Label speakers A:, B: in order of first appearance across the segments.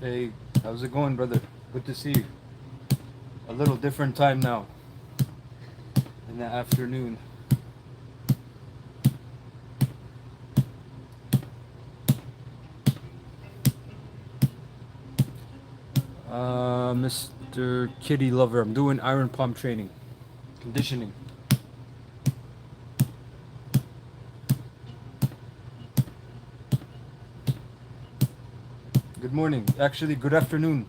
A: Hey, how's it going, brother? Good to see you. A little different time now in the afternoon. Mr. Kitty Lover, I'm doing iron palm training, conditioning. Good morning. Actually, good afternoon.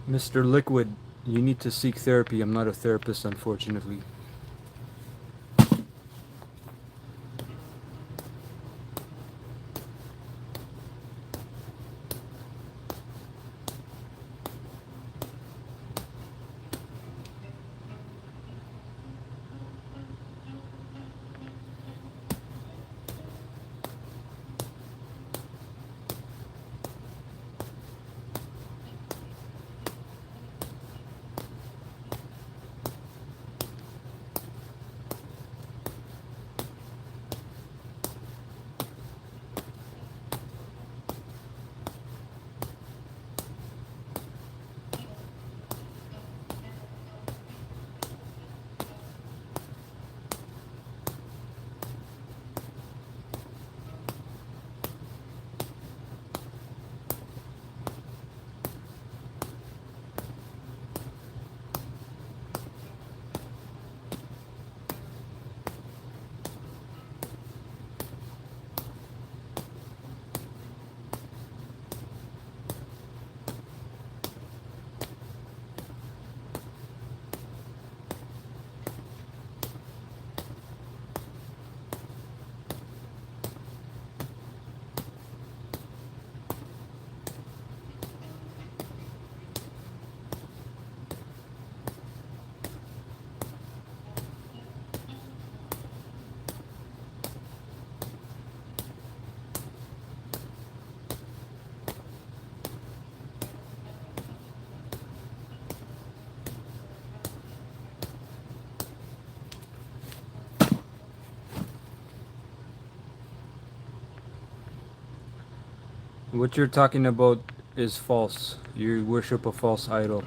A: Mr. Liquid, you need to seek therapy. I'm not a therapist, unfortunately. What you're talking about is false. You worship a false idol.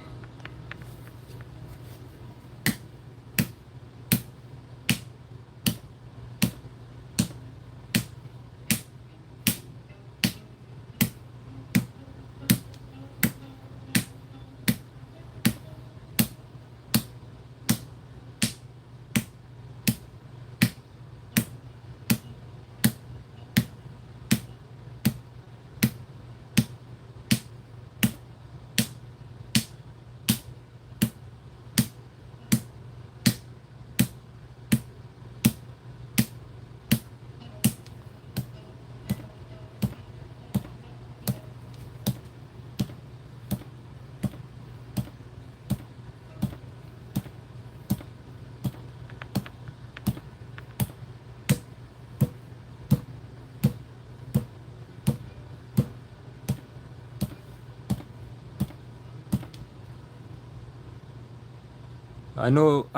A: I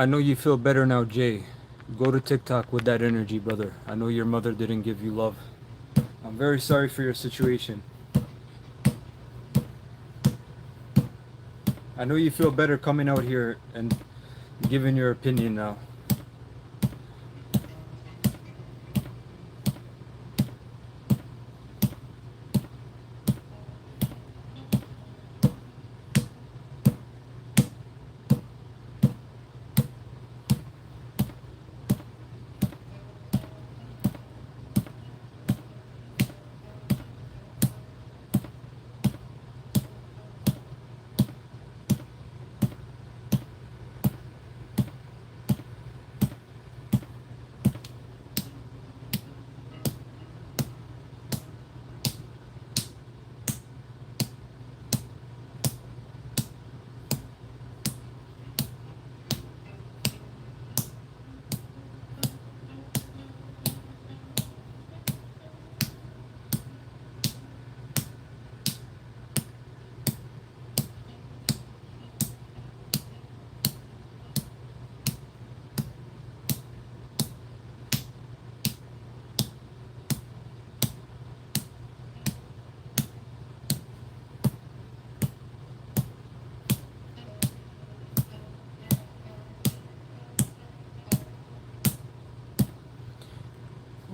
A: know you feel better now, Jay. Go to TikTok with that energy, brother. I know your mother didn't give you love. I'm very sorry for your situation. I know you feel better coming out here and giving your opinion now.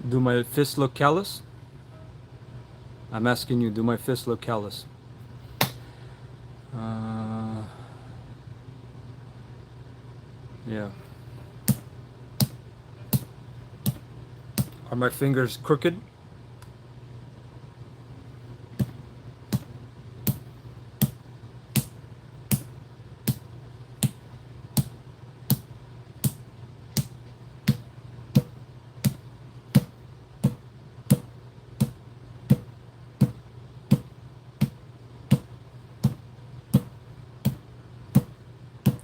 A: Do my fists look callous? I'm asking you, do my fists look callous? Yeah. Are my fingers crooked?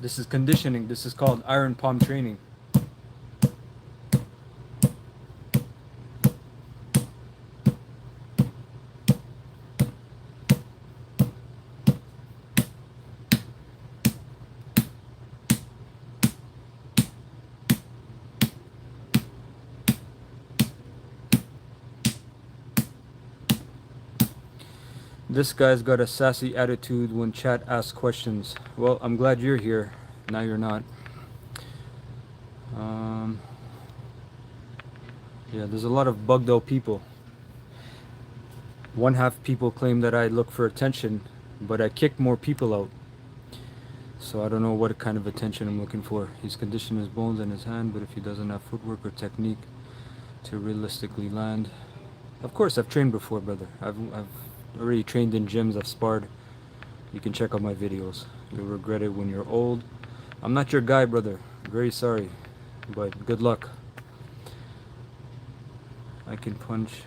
A: This is conditioning. This is called iron palm training. This guy's got a sassy attitude when chat asks questions. Well, I'm glad you're here. Now you're not. Yeah, there's a lot of bugged out people. One half people claim that I look for attention, but I kick more people out. So I don't know what kind of attention I'm looking for. He's conditioned his bones in his hand, but if he doesn't have footwork or technique to realistically land. Of course, I've trained before, brother. I've already trained in gyms. I've sparred. You can check out my videos. You'll regret it when you're old. I'm not your guy, brother. Very sorry, but good luck. I can punch.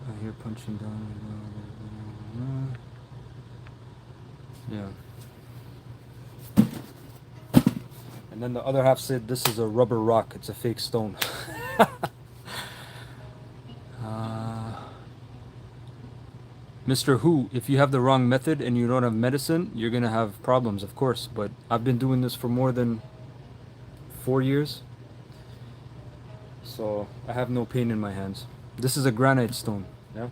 A: I hear punching down. Yeah. And then the other half said this is a rubber rock. It's a fake stone. Mr. Who, if you have the wrong method and you don't have medicine, you're going to have problems, of course. But I've been doing this for more than 4 years. So I have no pain in my hands. This is a granite stone. Yeah.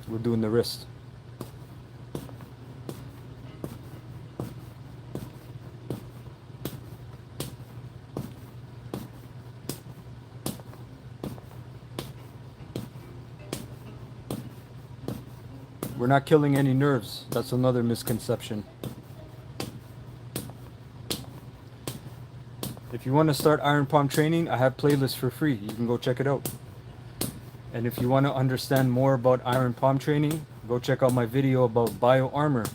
A: We're doing the wrist. We're not killing any nerves. That's another misconception. If you want to start iron palm training, I have playlists for free. You can go check it out. And if you want to understand more about iron palm training, go check out my video about bio armor.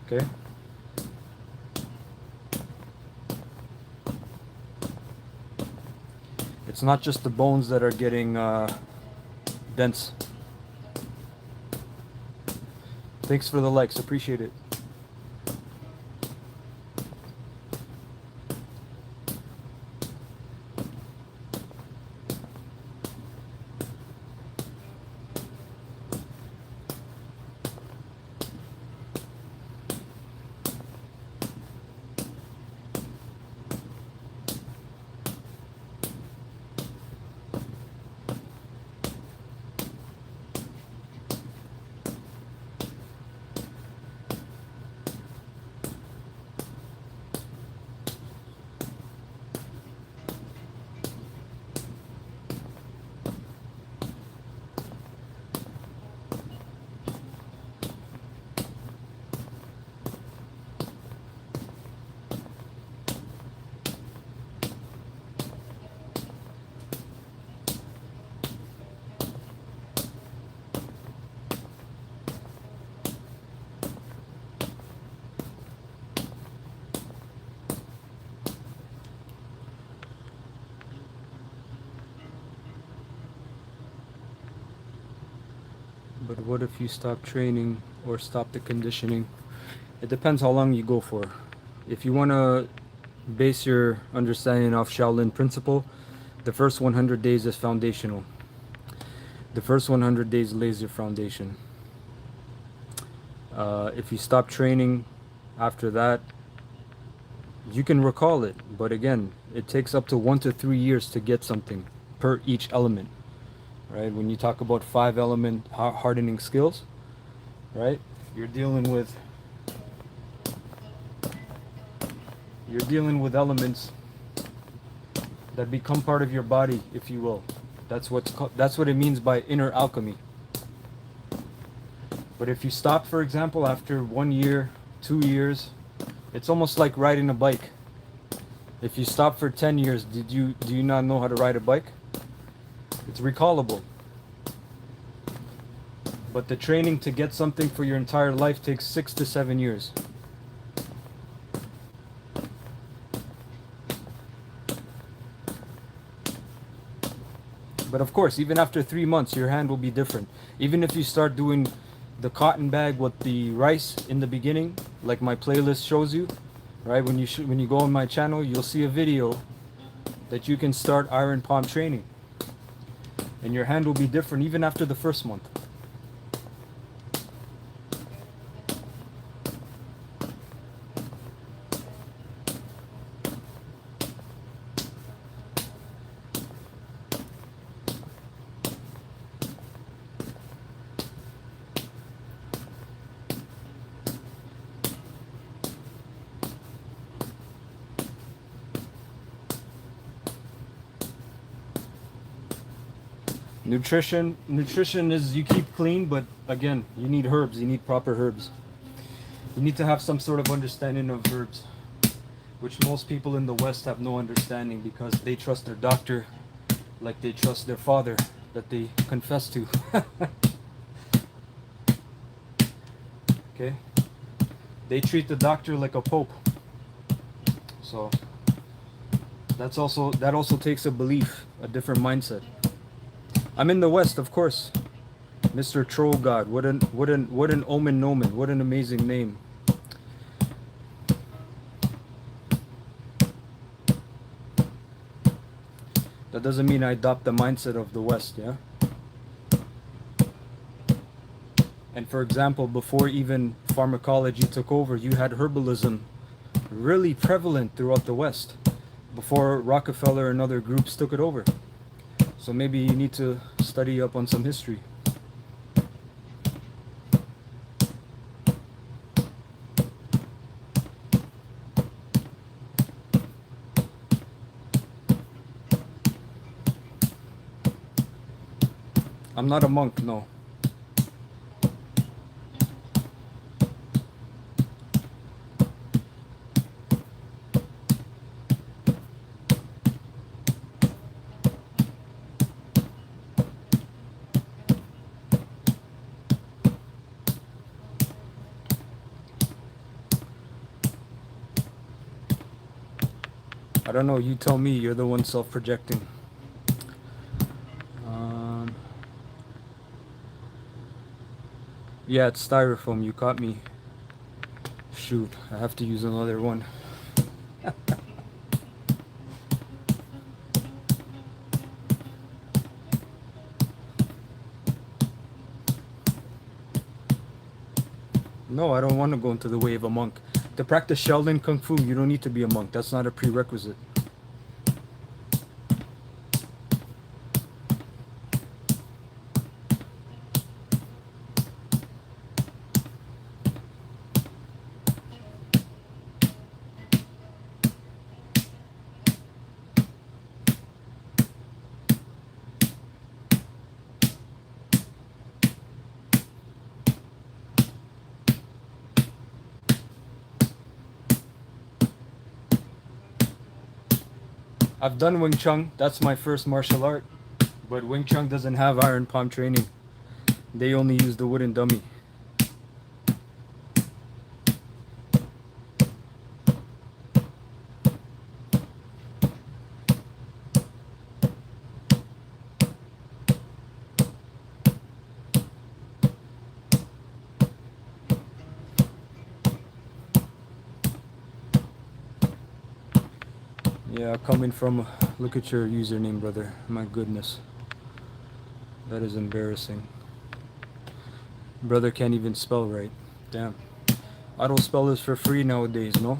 A: Okay? It's not just the bones that are getting dense. Thanks for the likes, appreciate it. But what if you stop training or stop the conditioning? It depends how long you go for. If you want to base your understanding off Shaolin principle, the first 100 days is foundational. The first 100 days lays your foundation. If you stop training after that, you can recall it, but again, it takes up to 1 to 3 years to get something per each element, right? When you talk about 5 element hardening skills, right? You're dealing with elements that become part of your body, if you will. That's what it means by inner alchemy. But if you stop, for example, after 1 year, 2 years, it's almost like riding a bike. If you stop for 10 years, do you not know how to ride a bike? It's recallable. But the training to get something for your entire life takes 6 to 7 years. But of course, even after 3 months, your hand will be different. Even if you start doing the cotton bag with the rice in the beginning, like my playlist shows you, right? When you go on my channel, you'll see a video that you can start iron palm training, and your hand will be different even after the first month. Nutrition is you keep clean, but again, you need herbs. You need proper herbs. You need to have some sort of understanding of herbs, which most people in the West have no understanding because they trust their doctor like they trust their father that they confess to. Okay? They treat the doctor like a pope. So that also takes a belief, a different mindset. I'm in the West, of course. Mr. Troll God. What an omen nomen. What an amazing name. That doesn't mean I adopt the mindset of the West, yeah? And for example, before even pharmacology took over, you had herbalism really prevalent throughout the West before Rockefeller and other groups took it over. So maybe you need to study up on some history. I'm not a monk, no. I don't know, you tell me, you're the one self-projecting. Yeah, it's styrofoam, you caught me. Shoot, I have to use another one. No, I don't want to go into the way of a monk. To practice Shaolin Kung Fu, you don't need to be a monk. That's not a prerequisite. I've done Wing Chun. That's my first martial art. But Wing Chun doesn't have iron palm training. They only use the wooden dummy. Yeah, coming from, look at your username, brother. My goodness. That is embarrassing. Brother can't even spell right. Damn. Auto spell is for free nowadays, no?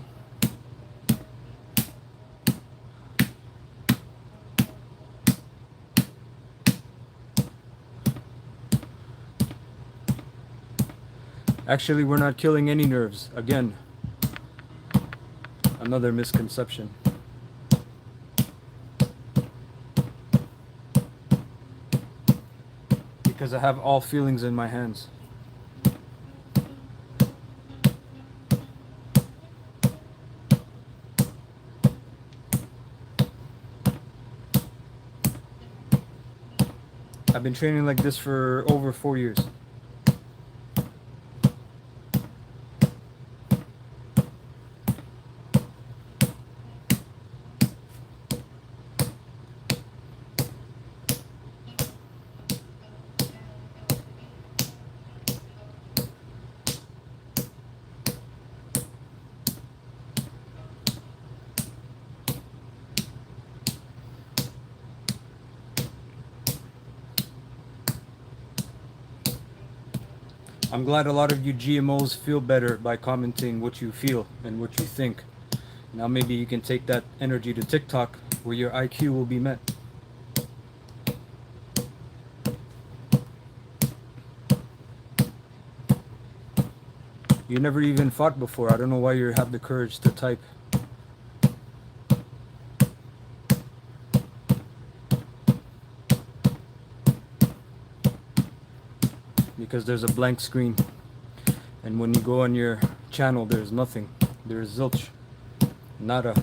A: Actually, we're not killing any nerves. Again, another misconception. Because I have all feelings in my hands. I've been training like this for over 4 years. I'm glad a lot of you GMOs feel better by commenting what you feel and what you think. Now maybe you can take that energy to TikTok where your IQ will be met. You never even fought before. I don't know why you have the courage to type. Because there's a blank screen. And when you go on your channel, there's nothing. There's zilch. Nada.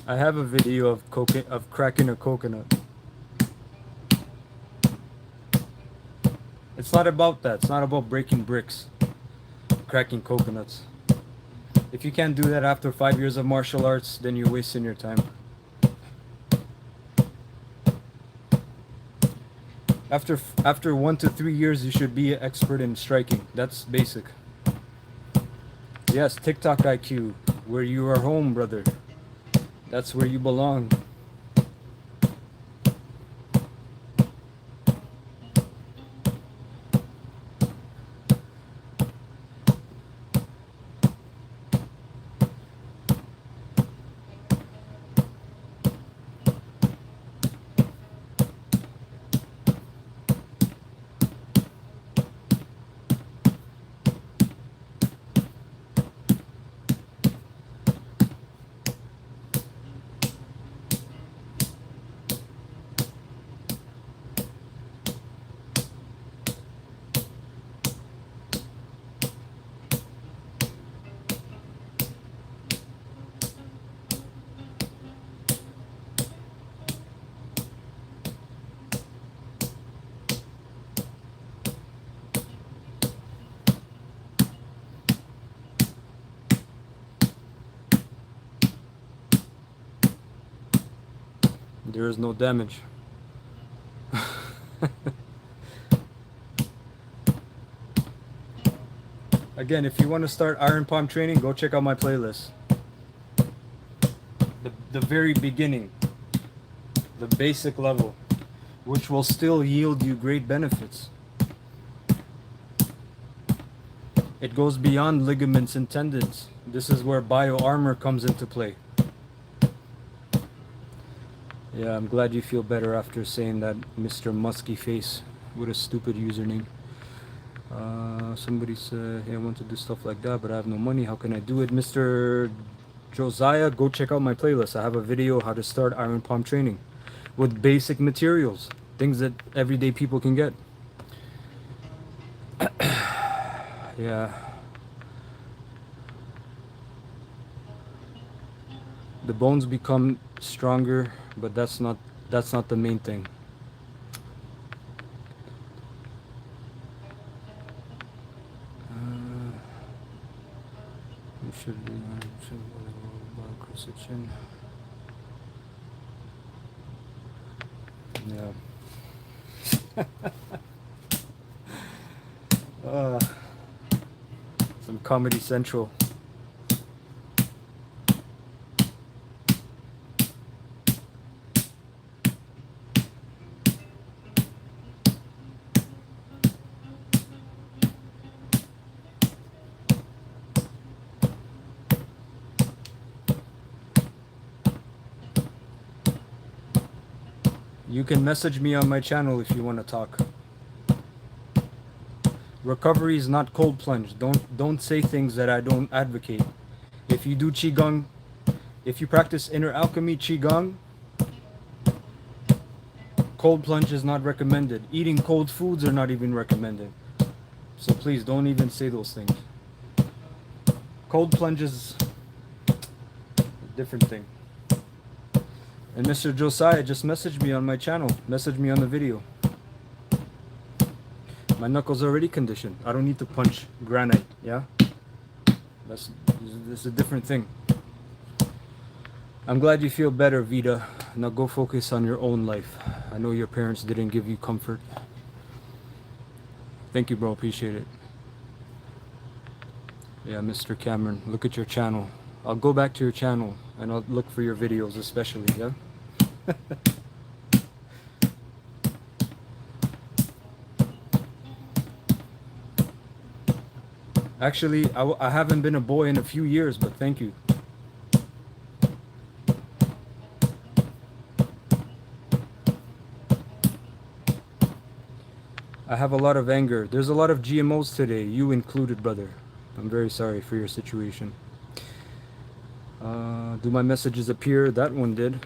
A: I have a video of cracking a coconut. It's not about that. It's not about breaking bricks, cracking coconuts. If you can't do that after 5 years of martial arts, then you're wasting your time. After 1 to 3 years, you should be an expert in striking. That's basic. Yes, TikTok IQ, where you are home, brother. That's where you belong. There is no damage. Again, if you want to start iron palm training, go check out my playlist. The very beginning, the basic level, which will still yield you great benefits. It goes beyond ligaments and tendons. This is where bio-armor comes into play. Yeah, I'm glad you feel better after saying that, Mr. Musky Face. What a stupid username. Somebody said, hey, I want to do stuff like that, but I have no money. How can I do it? Mr. Josiah, go check out my playlist. I have a video how to start iron palm training with basic materials, things that everyday people can get. Yeah. The bones become stronger, but that's not the main thing. You should be quercetin. Yeah. Some Comedy Central. You can message me on my channel if you want to talk. Recovery is not cold plunge. Don't say things that I don't advocate. If you do qigong, if you practice inner alchemy qigong, cold plunge is not recommended. Eating cold foods are not even recommended. So please don't even say those things. Cold plunge is a different thing. And Mr. Josiah, just message me on my channel. Message me on the video. My knuckles are already conditioned. I don't need to punch granite, yeah? This is a different thing. I'm glad you feel better, Vida. Now go focus on your own life. I know your parents didn't give you comfort. Thank you, bro. Appreciate it. Yeah, Mr. Cameron, look at your channel. I'll go back to your channel and I'll look for your videos especially, yeah? Actually, I haven't been a boy in a few years, but thank you. I have a lot of anger. There's a lot of GMOs today, you included, brother. I'm very sorry for your situation. Do my messages appear? That one did.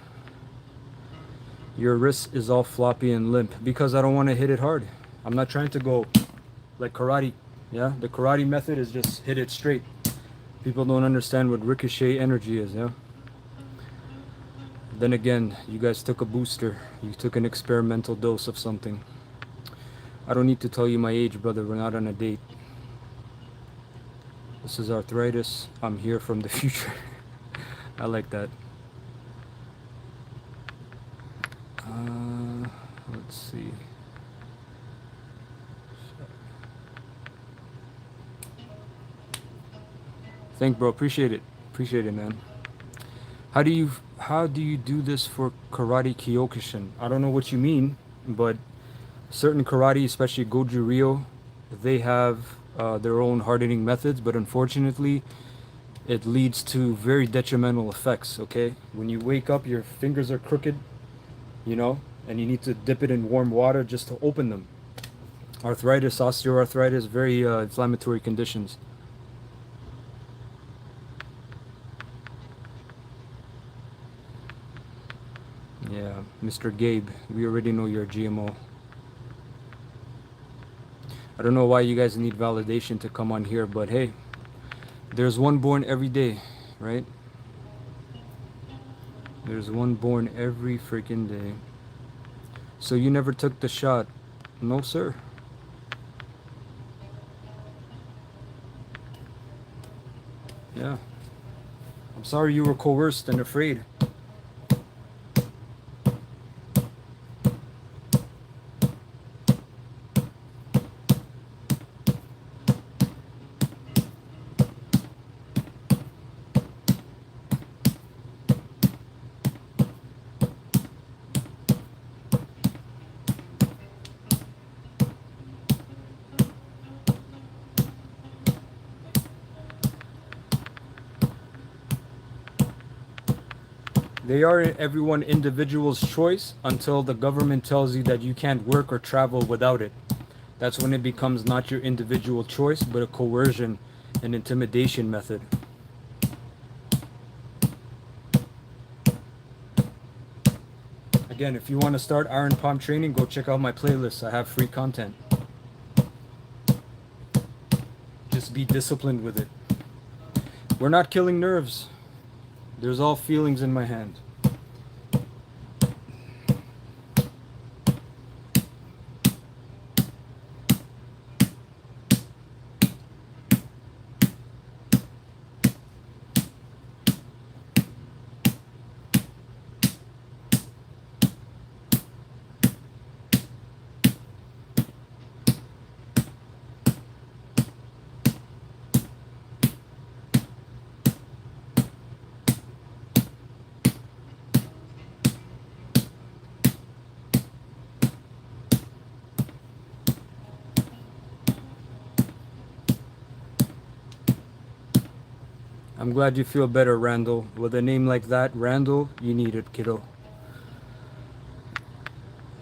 A: Your wrist is all floppy and limp because I don't want to hit it hard. I'm not trying to go like karate. Yeah, the karate method is just hit it straight. People don't understand what ricochet energy is, yeah? Then again, you guys took a booster. You took an experimental dose of something. I don't need to tell you my age, brother. We're not on a date. This is arthritis. I'm here from the future. I like that. Let's see. Thank, bro. Appreciate it. Appreciate it, man. How do you do this for karate Kyokushin? I don't know what you mean, but certain karate, especially Goju Ryo, they have their own hardening methods, but unfortunately it leads to very detrimental effects, okay? When you wake up, your fingers are crooked, you know, and you need to dip it in warm water just to open them. Arthritis, osteoarthritis, very inflammatory conditions. Yeah, Mr. Gabe, we already know you're a GMO. I don't know why you guys need validation to come on here, but hey, there's one born every day, right? There's one born every freaking day. So you never took the shot? No, sir. Yeah. I'm sorry you were coerced and afraid. They are everyone individual's choice until the government tells you that you can't work or travel without it. That's when it becomes not your individual choice, but a coercion and intimidation method. Again, if you want to start iron palm training, go check out my playlist. I have free content. Just be disciplined with it. We're not killing nerves. There's all feelings in my hand. I'm glad you feel better, Randall. With a name like that, Randall, you need it, kiddo.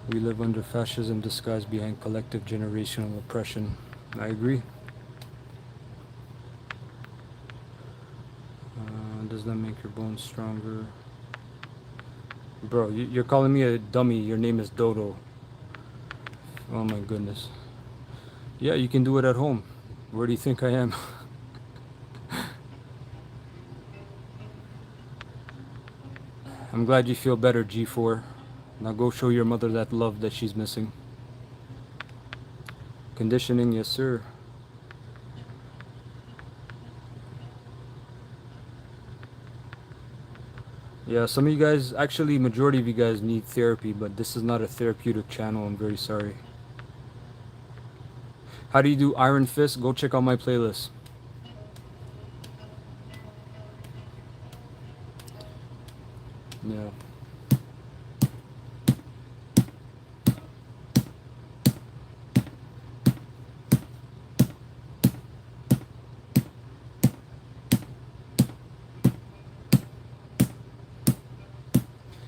A: We live under fascism disguised behind collective generational oppression. I agree. Does that make your bones stronger? Bro, you're calling me a dummy. Your name is Dodo. Oh my goodness. Yeah, you can do it at home. Where do you think I am? I'm glad you feel better, G4. Now go show your mother that love that she's missing. Conditioning, yes sir. Yeah, some of you guys, actually majority of you guys need therapy, but this is not a therapeutic channel. I'm very sorry. How do you do Iron Fist? Go check out my playlist. Yeah.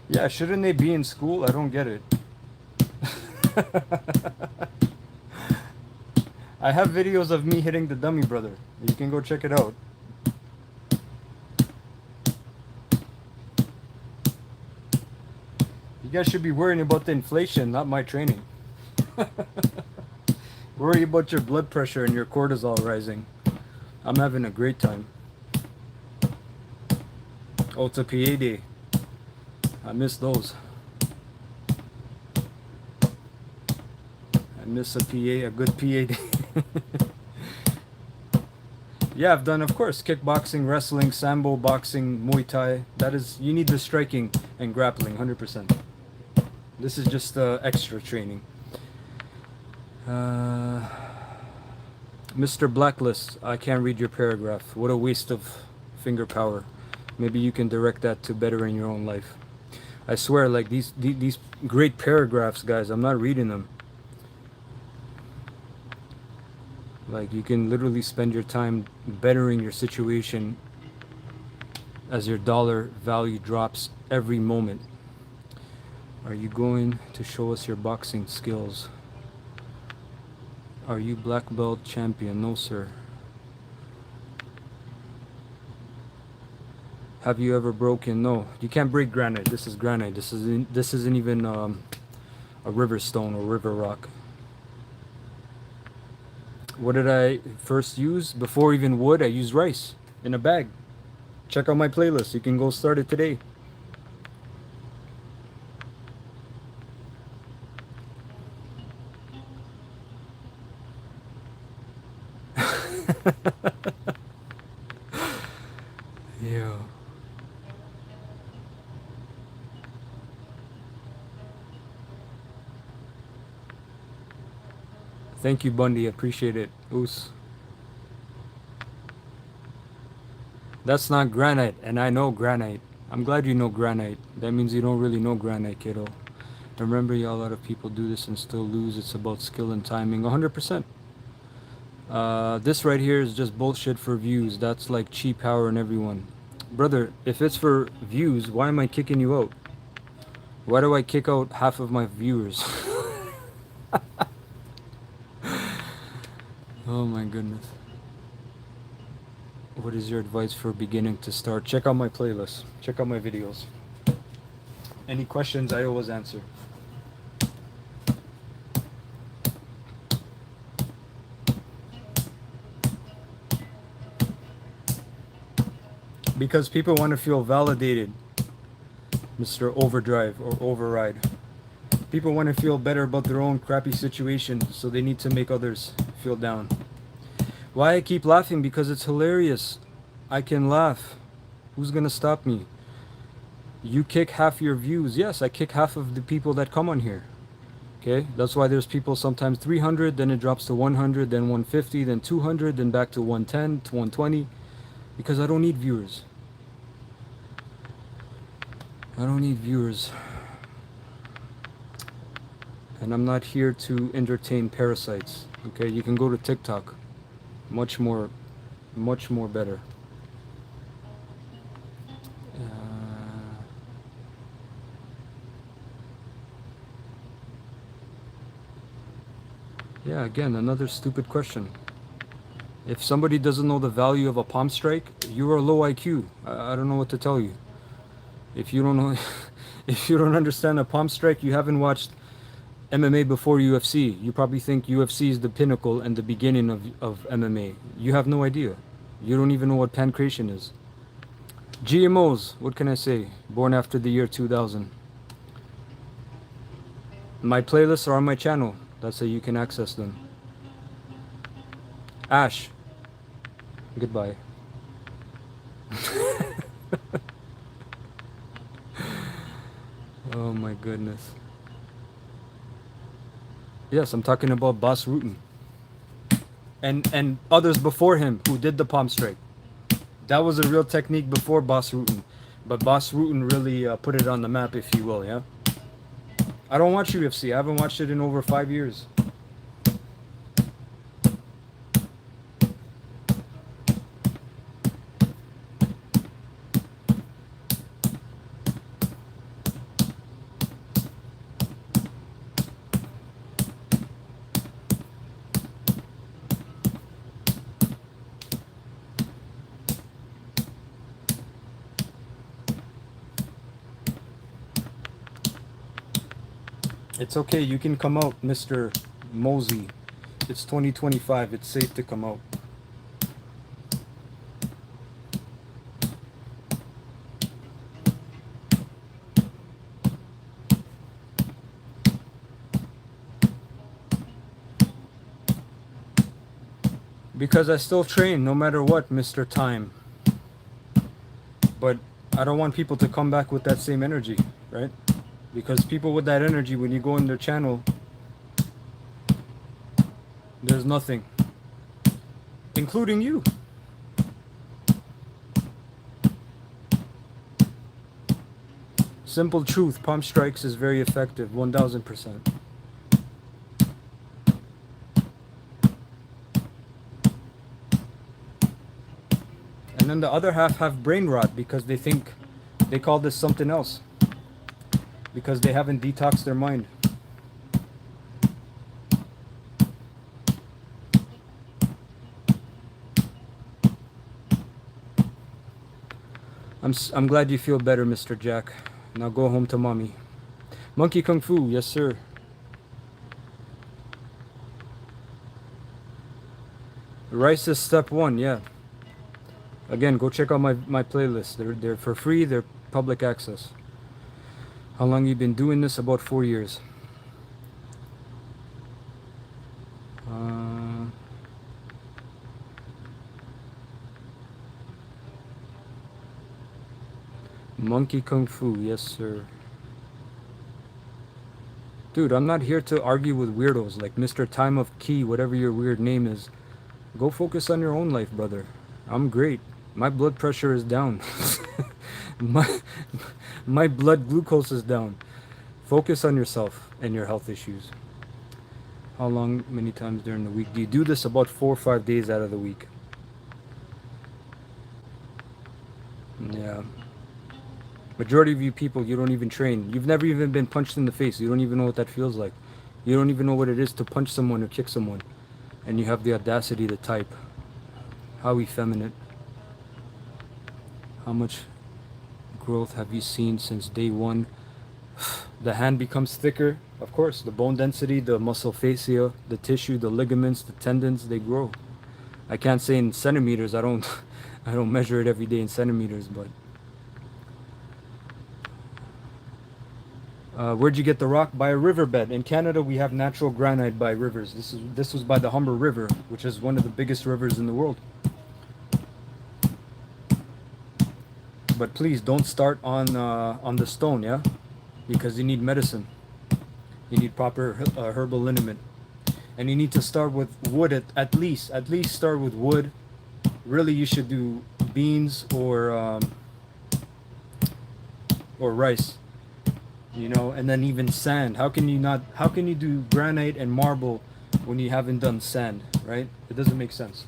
A: Yeah, shouldn't they be in school? I don't get it. I have videos of me hitting the dummy, brother. You can go check it out. You guys should be worrying about the inflation, not my training. Worry about your blood pressure and your cortisol rising. I'm having a great time. Oh, it's a PA day. I miss those. I miss a good PA day. Yeah, I've done, of course, kickboxing, wrestling, sambo, boxing, Muay Thai. That is, you need the striking and grappling, 100%. This is just extra training. Mr. Blacklist, I can't read your paragraph. What a waste of finger power. Maybe you can direct that to bettering your own life. I swear, like these great paragraphs, guys, I'm not reading them. Like, you can literally spend your time bettering your situation as your dollar value drops every moment. Are you going to show us your boxing skills? Are you black belt champion? No, sir. Have you ever broken? No, you can't break granite. This is granite. This isn't even a river stone or river rock. What did I first use? Before even wood, I used rice in a bag. Check out my playlist. You can go start it today. Yeah. Thank you, Bundy. Appreciate it. Oos. That's not granite, and I know granite. I'm glad you know granite. That means you don't really know granite, kiddo. Remember, a lot of people do this and still lose. It's about skill and timing. 100%. This right here is just bullshit for views. That's like cheap power in everyone. Brother, if it's for views, why am I kicking you out? Why do I kick out half of my viewers? Oh my goodness. What is your advice for beginning to start? Check out my playlist. Check out my videos. Any questions, I always answer. Because people want to feel validated, Mr. Overdrive or Override. People want to feel better about their own crappy situation, so they need to make others feel down. Why I keep laughing? Because it's hilarious. I can laugh. Who's gonna stop me? You kick half your views. Yes, I kick half of the people that come on here. Okay, that's why there's people sometimes 300, then it drops to 100, then 150, then 200, then back to 110, to 120. Because I don't need viewers. I don't need viewers. And I'm not here to entertain parasites. Okay, you can go to TikTok. Much more better. Yeah, again, another stupid question. If somebody doesn't know the value of a palm strike, you're a low IQ. I don't know what to tell you. If you don't know, if you don't understand a palm strike, you haven't watched MMA before UFC. You probably think UFC is the pinnacle and the beginning of MMA. You have no idea. You don't even know what pancreation is. GMOs, what can I say? Born after the year 2000. My playlists are on my channel. That's how you can access them. Ash, goodbye. Oh my goodness. Yes, I'm talking about Bas Rutten. And others before him who did the palm strike. That was a real technique before Bas Rutten. But Bas Rutten really put it on the map, if you will, yeah? I don't watch UFC. I haven't watched it in over 5 years. It's okay, you can come out, Mr. Mosey. It's 2025, it's safe to come out. Because I still train no matter what, Mr. Time. But I don't want people to come back with that same energy, right? Because people with that energy, when you go in their channel, there's nothing. Including you. Simple truth, palm strikes is very effective, 1000%. And then the other half have brain rot because they think they call this something else. Because they haven't detoxed their mind. I'm glad you feel better, Mr. Jack. Now go home to mommy. Monkey Kung Fu, yes sir. Rice is step 1, yeah. Again, go check out my playlist. They're for free, they're public access. How long you been doing this? About 4 years. Monkey Kung Fu, yes sir. Dude, I'm not here to argue with weirdos like Mr. Time of Key, whatever your weird name is. Go focus on your own life, brother. I'm great. My blood pressure is down. my blood glucose is down. Focus on yourself and your health issues. How long, many times during the week? Do you do this? About 4 or 5 days out of the week. Yeah. Majority of you people, you don't even train. You've never even been punched in the face. You don't even know what that feels like. You don't even know what it is to punch someone or kick someone. And you have the audacity to type. How effeminate. How much growth have you seen since day 1? The hand becomes thicker. Of course, the bone density, the muscle fascia, the tissue, the ligaments, the tendons, they grow. I can't say in centimeters. I I don't measure it every day in centimeters, but where'd you get the rock? By a riverbed. In Canada, we have natural granite by rivers. This was by the Humber River, which is one of the biggest rivers in the world. But please don't start on the stone, yeah, because you need medicine. You need proper herbal liniment, and you need to start with wood at least. At least start with wood. Really, you should do beans or rice. You know, and then even sand. How can you not? How can you do granite and marble when you haven't done sand? Right? It doesn't make sense.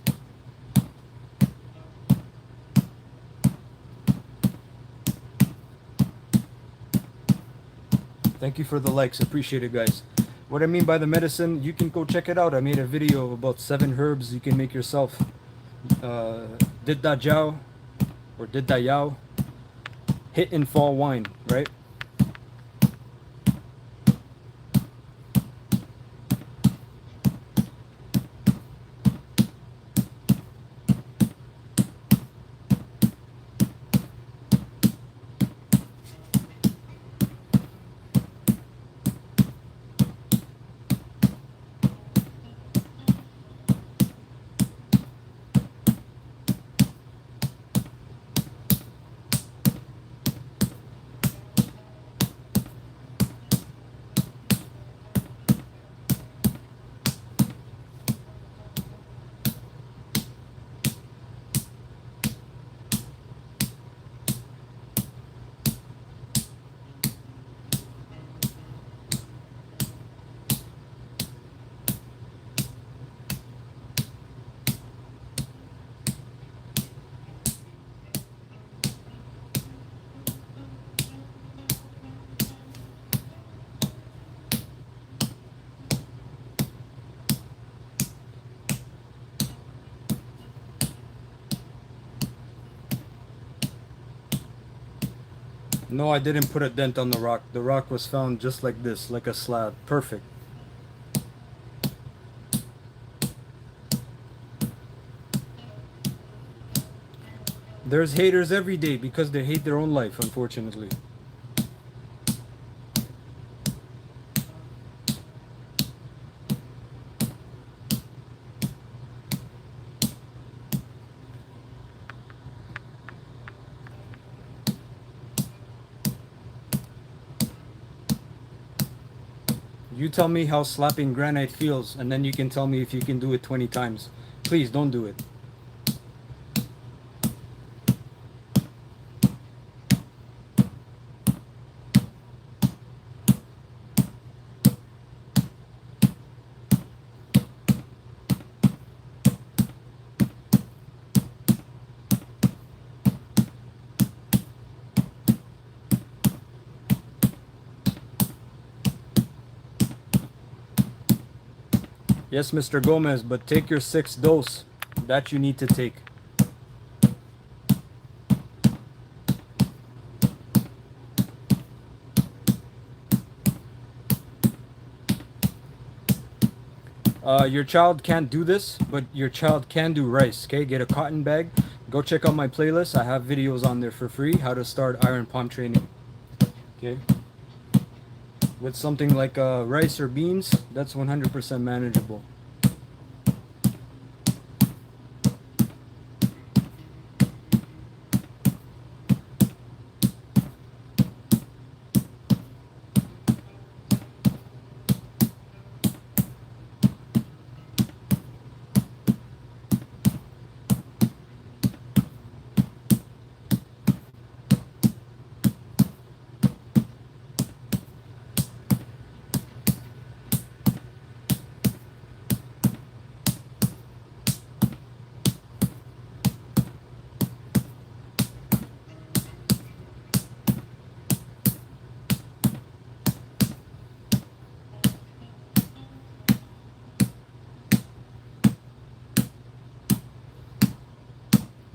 A: Thank you for the likes. Appreciate it, guys. What I mean by the medicine, you can go check it out. I made a video of about 7 herbs you can make yourself. Did da jiao or did da yao. Hit and fall wine, right? No, I didn't put a dent on the rock. The rock was found just like this, like a slab. Perfect. There's haters every day because they hate their own life, unfortunately. You tell me how slapping granite feels, and then you can tell me if you can do it 20 times. Please don't do it. Yes, Mr. Gomez, but take your 6th dose. That you need to take. Your child can't do this, but your child can do rice, okay? Get a cotton bag. Go check out my playlist. I have videos on there for free. How to start iron palm training. Okay? With something like rice or beans, that's 100% manageable.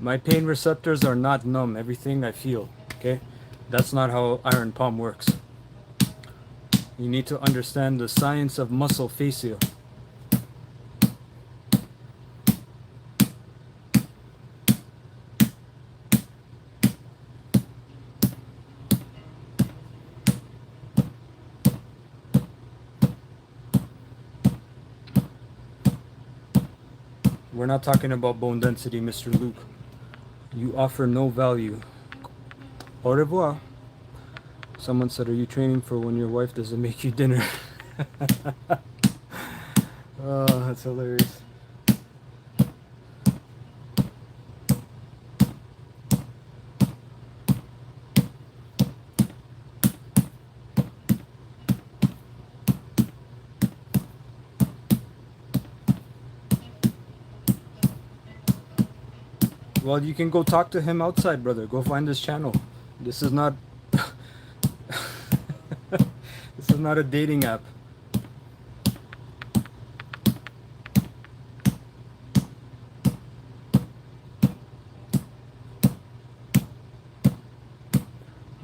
A: My pain receptors are not numb. Everything I feel, okay? That's not how iron palm works. You need to understand the science of muscle fascia. We're not talking about bone density, Mr. Luke. You offer no value. Au revoir. Someone said, are you training for when your wife doesn't make you dinner? Oh, that's hilarious. Well, you can go talk to him outside, brother. Go find his channel. This is not this is not a dating app.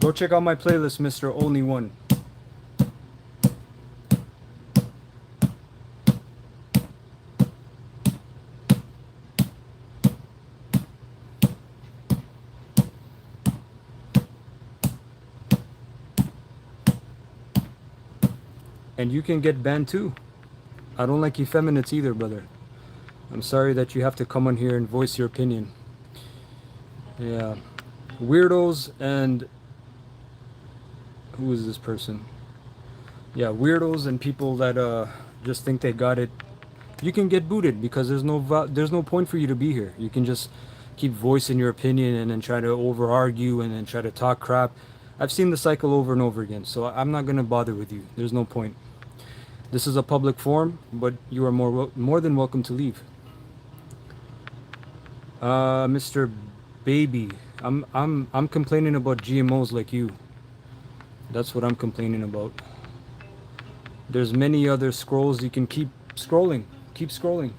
A: Go check out my playlist, Mr. Only One. And you can get banned too. I don't like effeminates either, brother. I'm sorry that you have to come on here and voice your opinion. Yeah. Weirdos and... Who is this person? Yeah, weirdos and people that just think they got it. You can get booted because there's no point for you to be here. You can just keep voicing your opinion and then try to over argue and then try to talk crap. I've seen the cycle over and over again, so I'm not gonna bother with you. There's no point. This is a public forum, but you are more than welcome to leave. Mr. Baby, I'm complaining about GMOs like you. That's what I'm complaining about. There's many other scrolls. You can keep scrolling. Keep scrolling.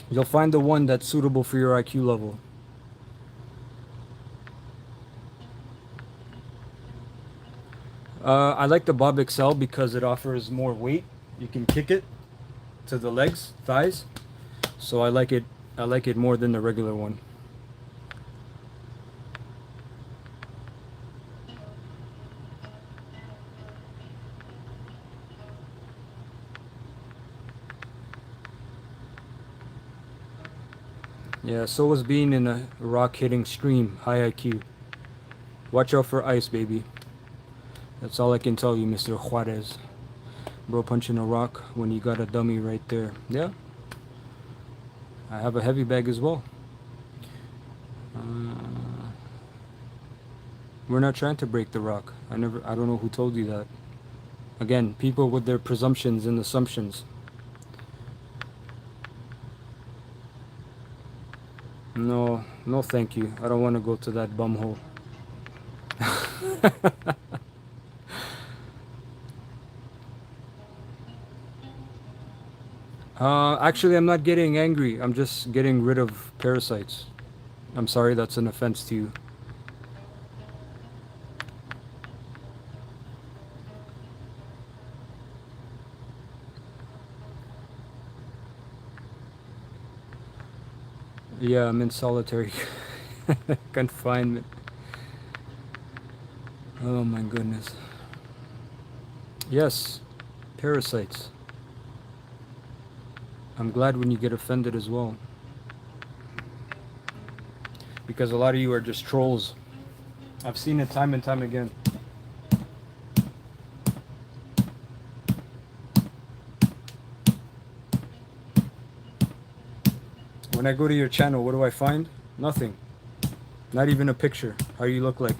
A: You'll find the one that's suitable for your IQ level. I like the Bob XL because it offers more weight. You can kick it to the legs, thighs. So I like it more than the regular one. Yeah, so was being in a rock hitting stream, high IQ. Watch out for ice, baby. That's all I can tell you, Mr. Juarez. Bro punching a rock when you got a dummy right there. Yeah. I have a heavy bag as well. We're not trying to break the rock. I don't know who told you that. Again, people with their presumptions and assumptions. No, no thank you. I don't want to go to that bumhole. Actually, I'm not getting angry. I'm just getting rid of parasites. I'm sorry that's an offense to you. Yeah, I'm in solitary confinement. Oh my goodness. Yes, parasites. I'm glad when you get offended as well. Because a lot of you are just trolls. I've seen it time and time again. When I go to your channel, what do I find? Nothing. Not even a picture. How you look like.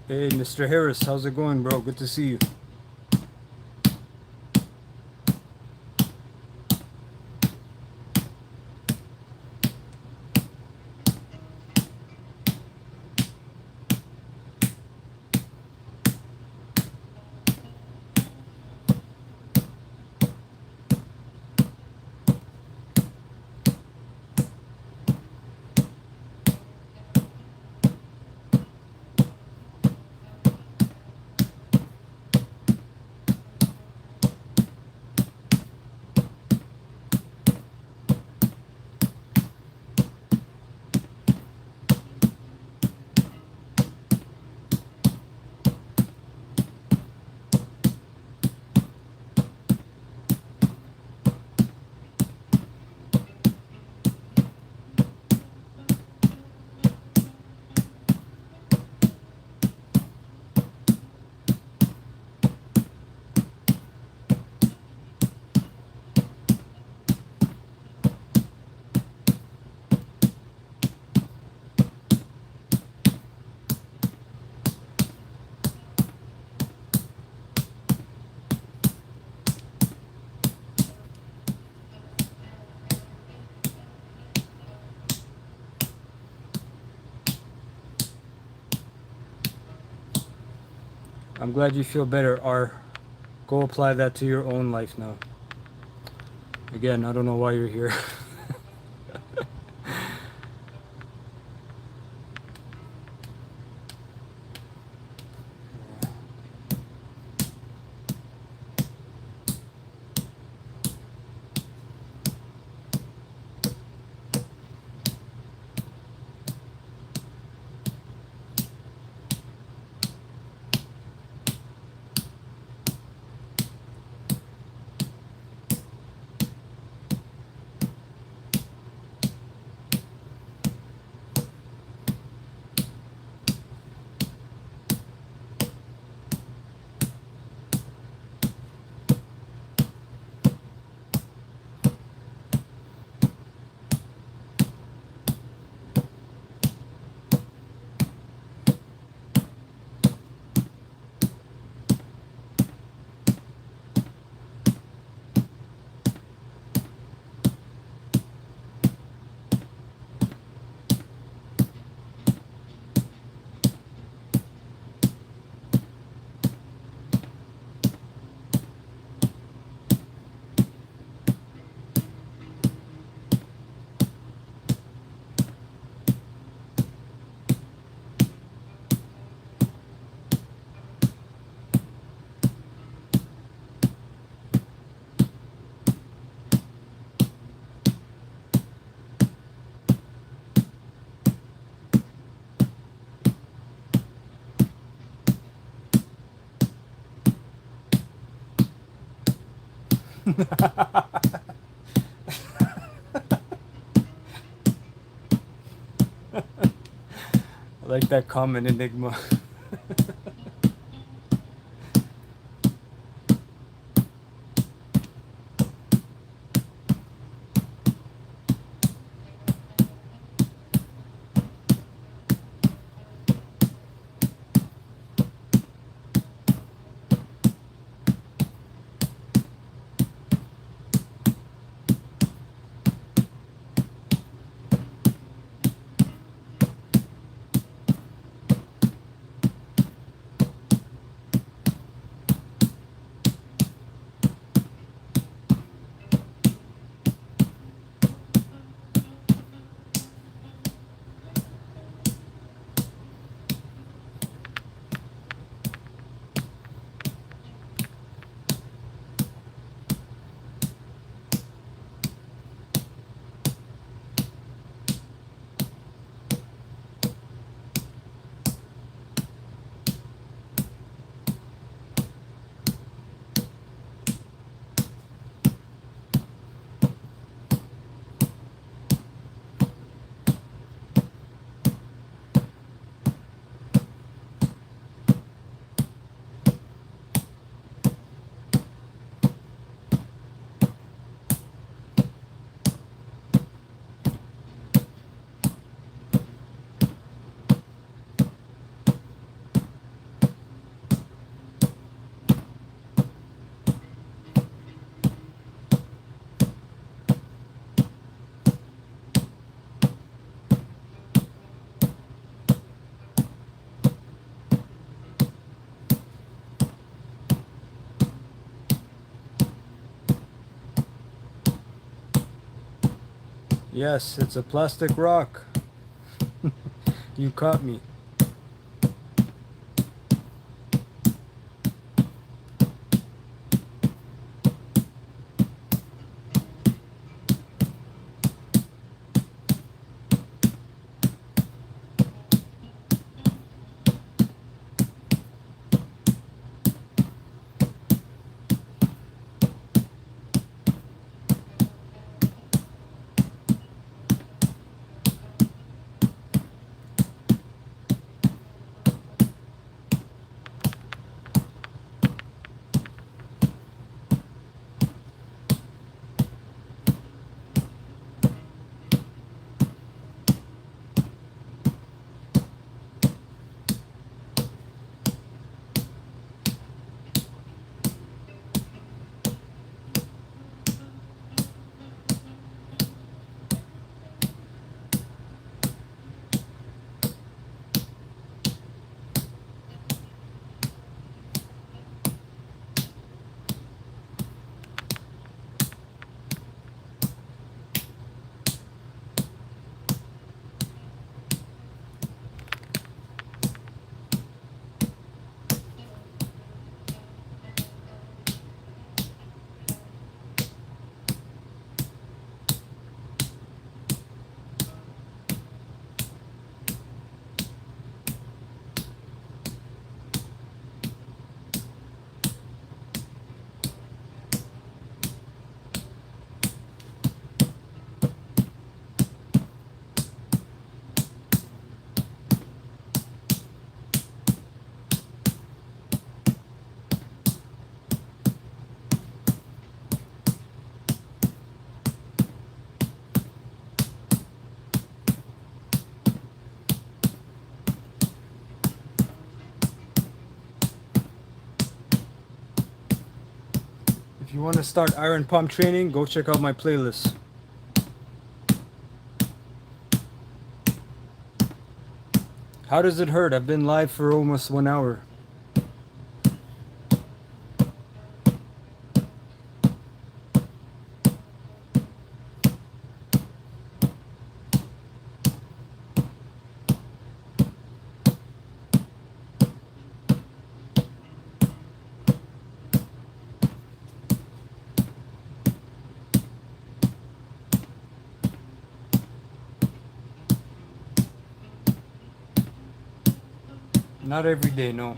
A: Hey, Mr. Harris, how's it going, bro? Good to see you. I'm glad you feel better, R. Go apply that to your own life now. Again, I don't know why you're here. I like that comment, Enigma. Yes, it's a plastic rock. You caught me. If you want to start iron palm training, go check out my playlist. How does it hurt? I've been live for almost 1 hour. Not every day, no.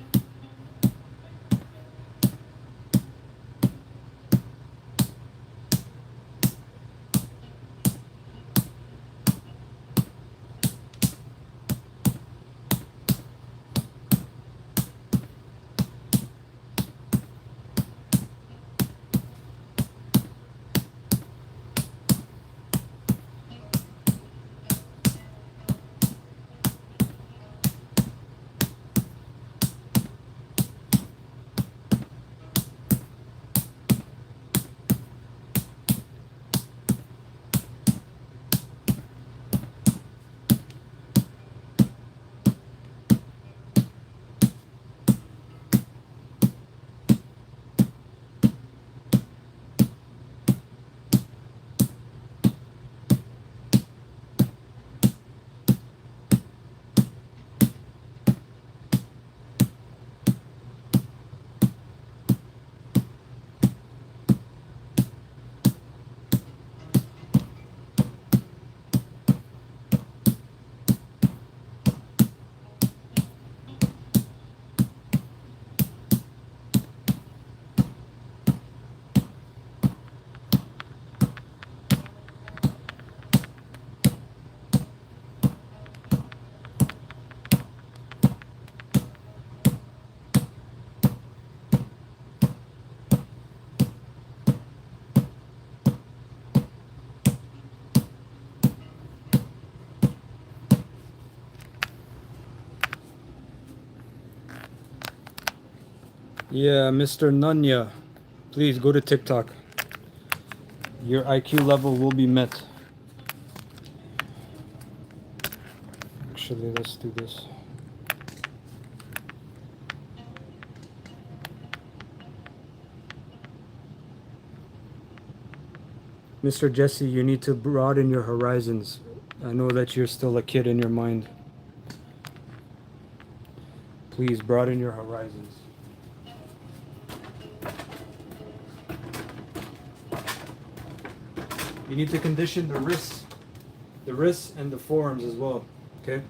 A: Yeah, Mr. Nunya, please go to TikTok. Your IQ level will be met. Actually, let's do this. Mr. Jesse, you need to broaden your horizons. I know that you're still a kid in your mind. Please broaden your horizons. You need to condition the wrists and the forearms as well. Okay?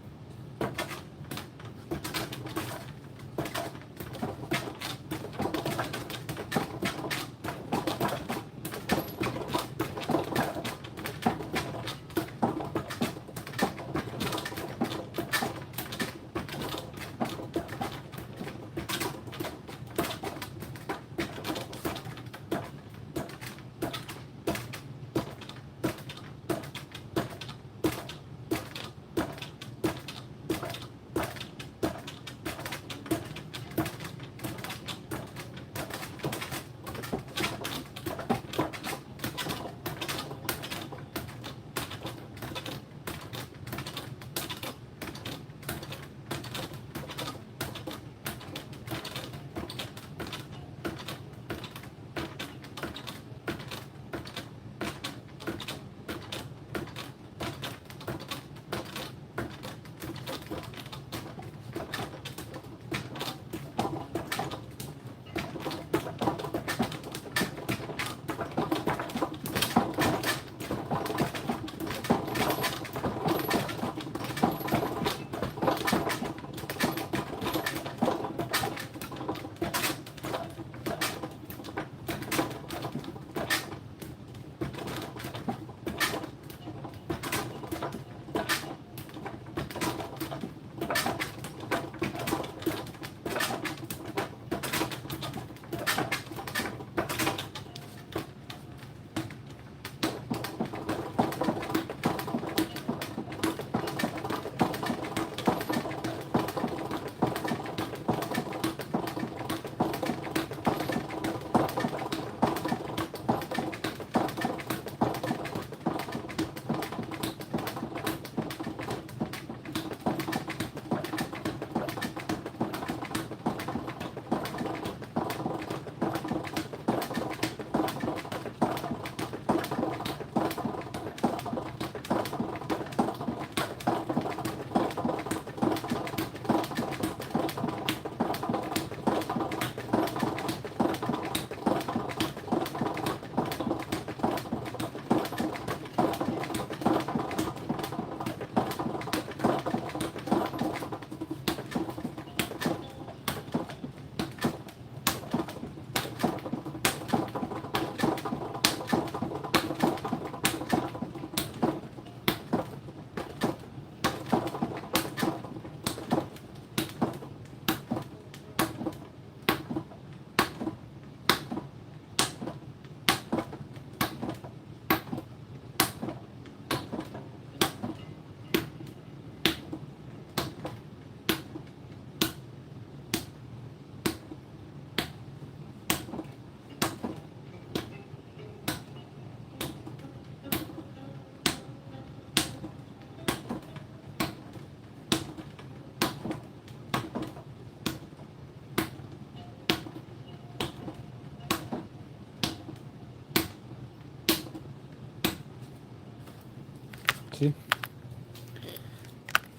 A: See?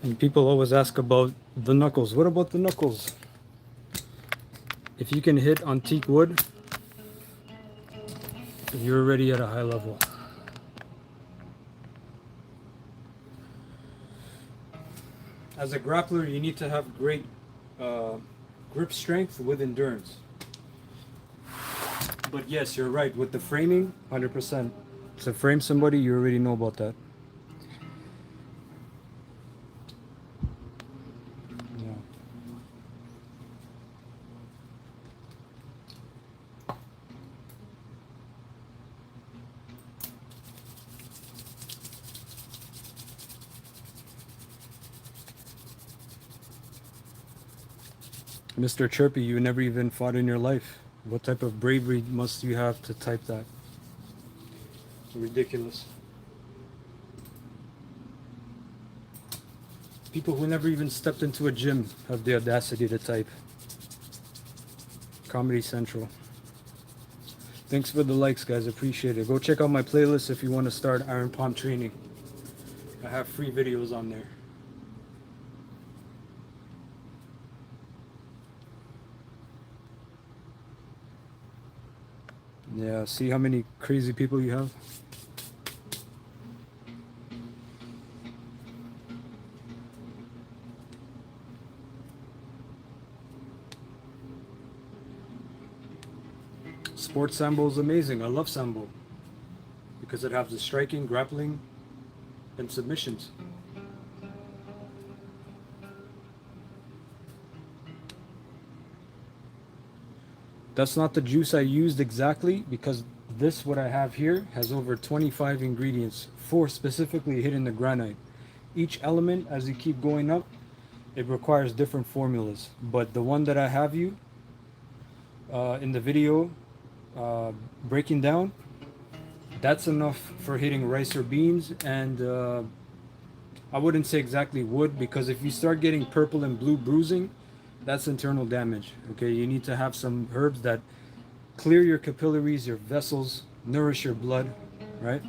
A: And people always ask about the knuckles. What about the knuckles? If you can hit on teak wood, you're already at a high level. As a grappler, you need to have great grip strength with endurance. But yes, you're right. With the framing, 100%. To frame somebody, you already know about that. Yeah. Mr. Chirpy, you never even fought in your life. What type of bravery must you have to type that? Ridiculous. People who never even stepped into a gym have the audacity to type. Comedy Central. Thanks for the likes, guys. Appreciate it. Go check out my playlist if you want to start iron palm training. I have free videos on there. Yeah, see how many crazy people you have? Sports Sambo is amazing. I love Sambo because it has the striking, grappling, and submissions. That's not the juice I used exactly, because this, what I have here, has over 25 ingredients, 4 specifically hidden in the granite. Each element, as you keep going up, it requires different formulas. But the one that I have you in the video breaking down, that's enough for hitting rice or beans. And I wouldn't say exactly wood, because if you start getting purple and blue bruising, that's internal damage. Okay, you need to have some herbs that clear your capillaries, your vessels, nourish your blood, right?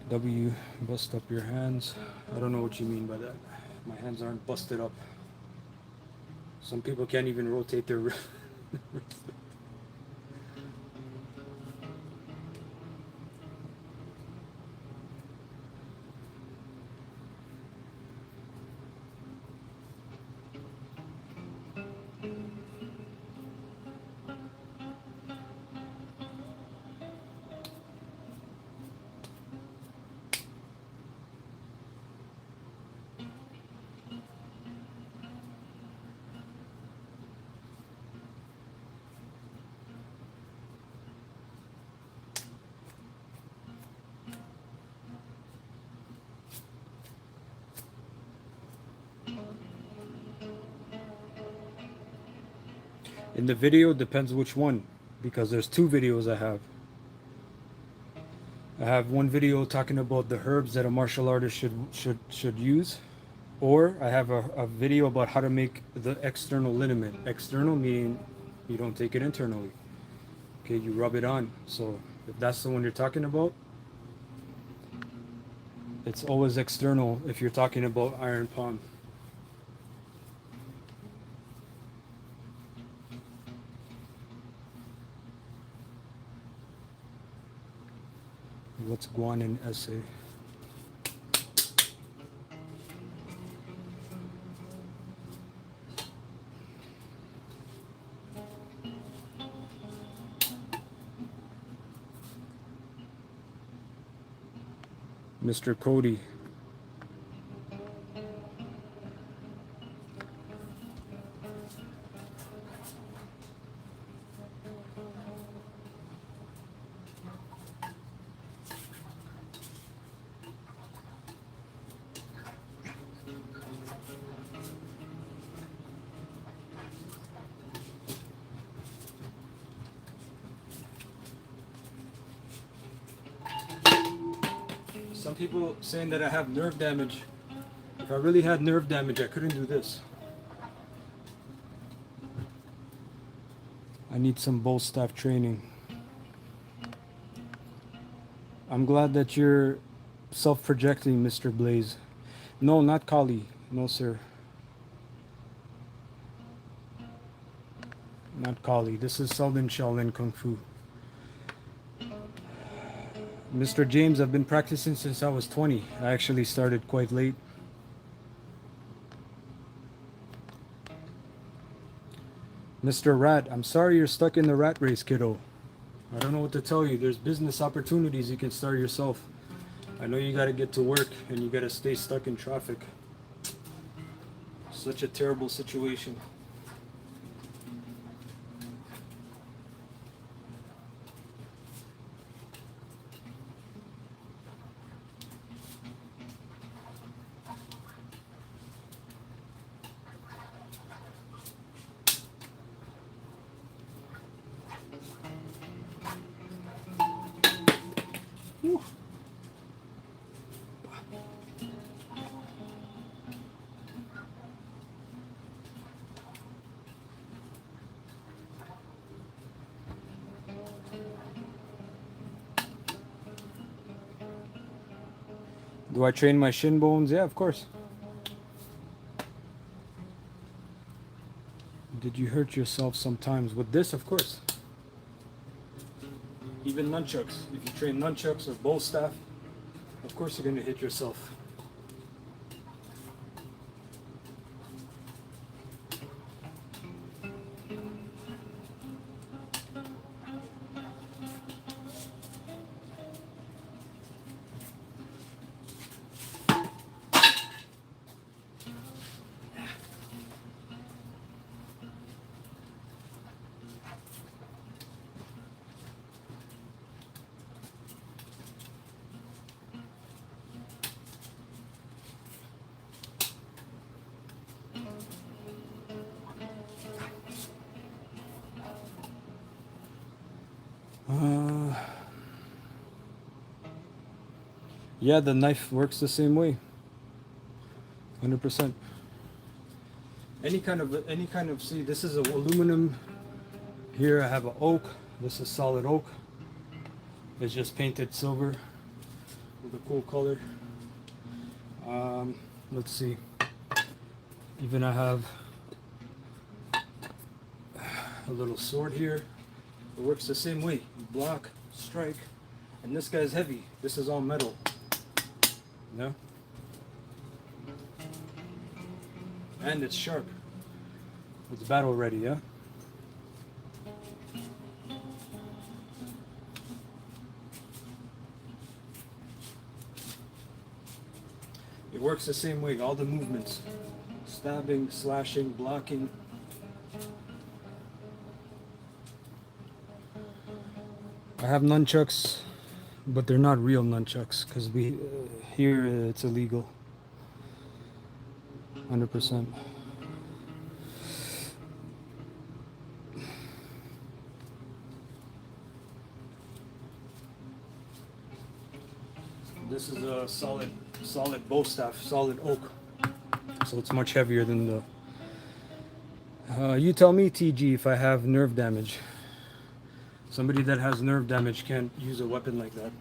A: W, bust up your hands. I don't know what you mean by that. My hands aren't busted up. Some people can't even rotate their wrist. In the video, depends which one, because there's 2 videos I have. I have one video talking about the herbs that a martial artist should use, or I have a video about how to make the external liniment. External meaning you don't take it internally. Okay, you rub it on. So if that's the one you're talking about, it's always external if you're talking about iron palm. What's guanine essay? Mr. Cody. Some people saying that I have nerve damage. If I really had nerve damage, I couldn't do this. I need some bull staff training. I'm glad that you're self-projecting, Mr. Blaze. No, not Kali. No, sir. Not Kali. This is Southern Shaolin Kung Fu. Mr. James, I've been practicing since I was 20. I actually started quite late. Mr. Rat, I'm sorry you're stuck in the rat race, kiddo. I don't know what to tell you. There's business opportunities you can start yourself. I know you gotta get to work and you gotta stay stuck in traffic. Such a terrible situation. Whew. Do I train my shin bones? Yeah, of course. Did you hurt yourself sometimes with this? Of course. Even nunchucks. If you train nunchucks or bow staff, of course you're going to hit yourself. Yeah, the knife works the same way. 100%. Any kind of, see, this is a aluminum. Here I have an oak. This is solid oak. It's just painted silver with a cool color. Let's see. Even I have a little sword here. It works the same way. You block, strike, and this guy's heavy. This is all metal. Yeah. And it's sharp. It's battle ready, yeah? It works the same way, all the movements. Stabbing, slashing, blocking. I have nunchucks, but they're not real nunchucks because here it's illegal. 100%. This is a solid bow staff, solid oak. So it's much heavier than the... you tell me, TG, if I have nerve damage. Somebody that has nerve damage can't use a weapon like that.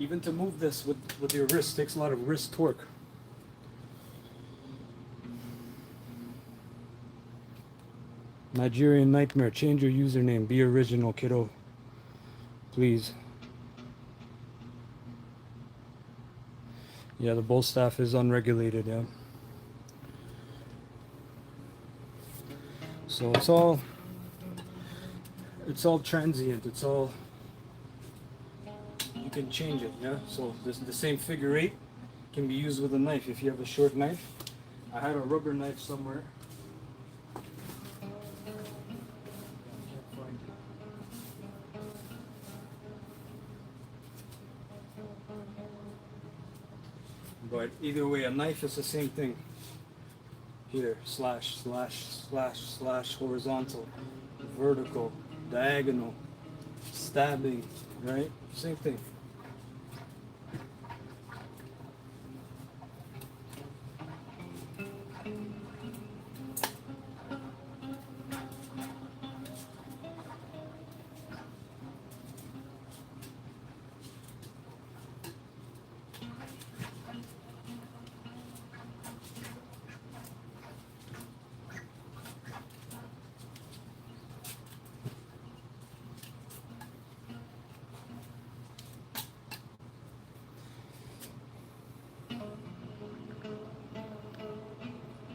A: Even to move this with your wrist takes a lot of wrist torque. Nigerian Nightmare, change your username. Be original, kiddo. Please. Yeah, the bow staff is unregulated, yeah. So it's all transient. It's all, you can change it, yeah. So the same figure 8 can be used with a knife. If you have a short knife, I had a rubber knife somewhere. But either way, a knife is the same thing. Here, slash, slash, slash, slash, horizontal, vertical, diagonal, stabbing, right? Same thing.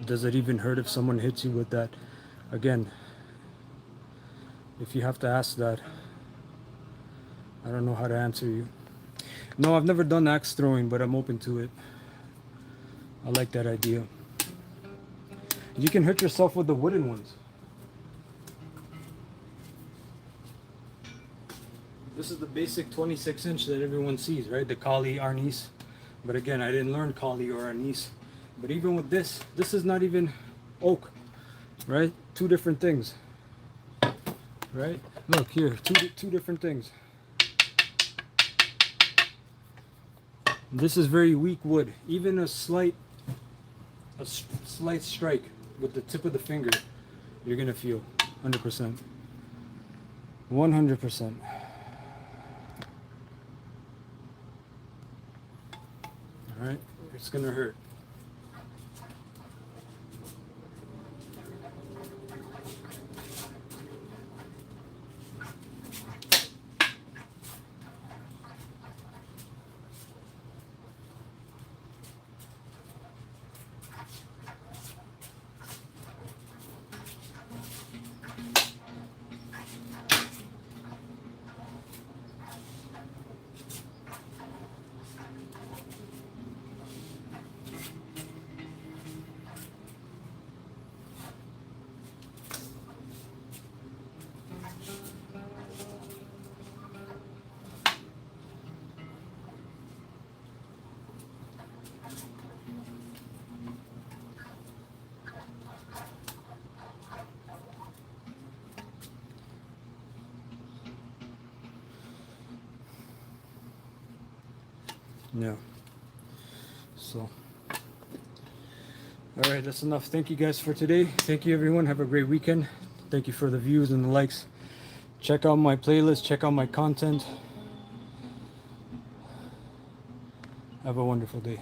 A: Does it even hurt if someone hits you with that? Again, if you have to ask that, I don't know how to answer you. No, I've never done axe throwing, but I'm open to it. I like that idea. You can hurt yourself with the wooden ones. This is the basic 26 inch that everyone sees, right? The Kali Arnis. But again, I didn't learn Kali or Arnis. But even with this is not even oak, right? Two different things, right? Look here, two different things. This is very weak wood. Even a slight strike with the tip of the finger, you're gonna feel 100%. 100%. All right, it's gonna hurt. Yeah. So, all right, that's enough. Thank you guys for today. Thank you, everyone. Have a great weekend. Thank you for the views and the likes. Check out my playlist. Check out my content. Have a wonderful day.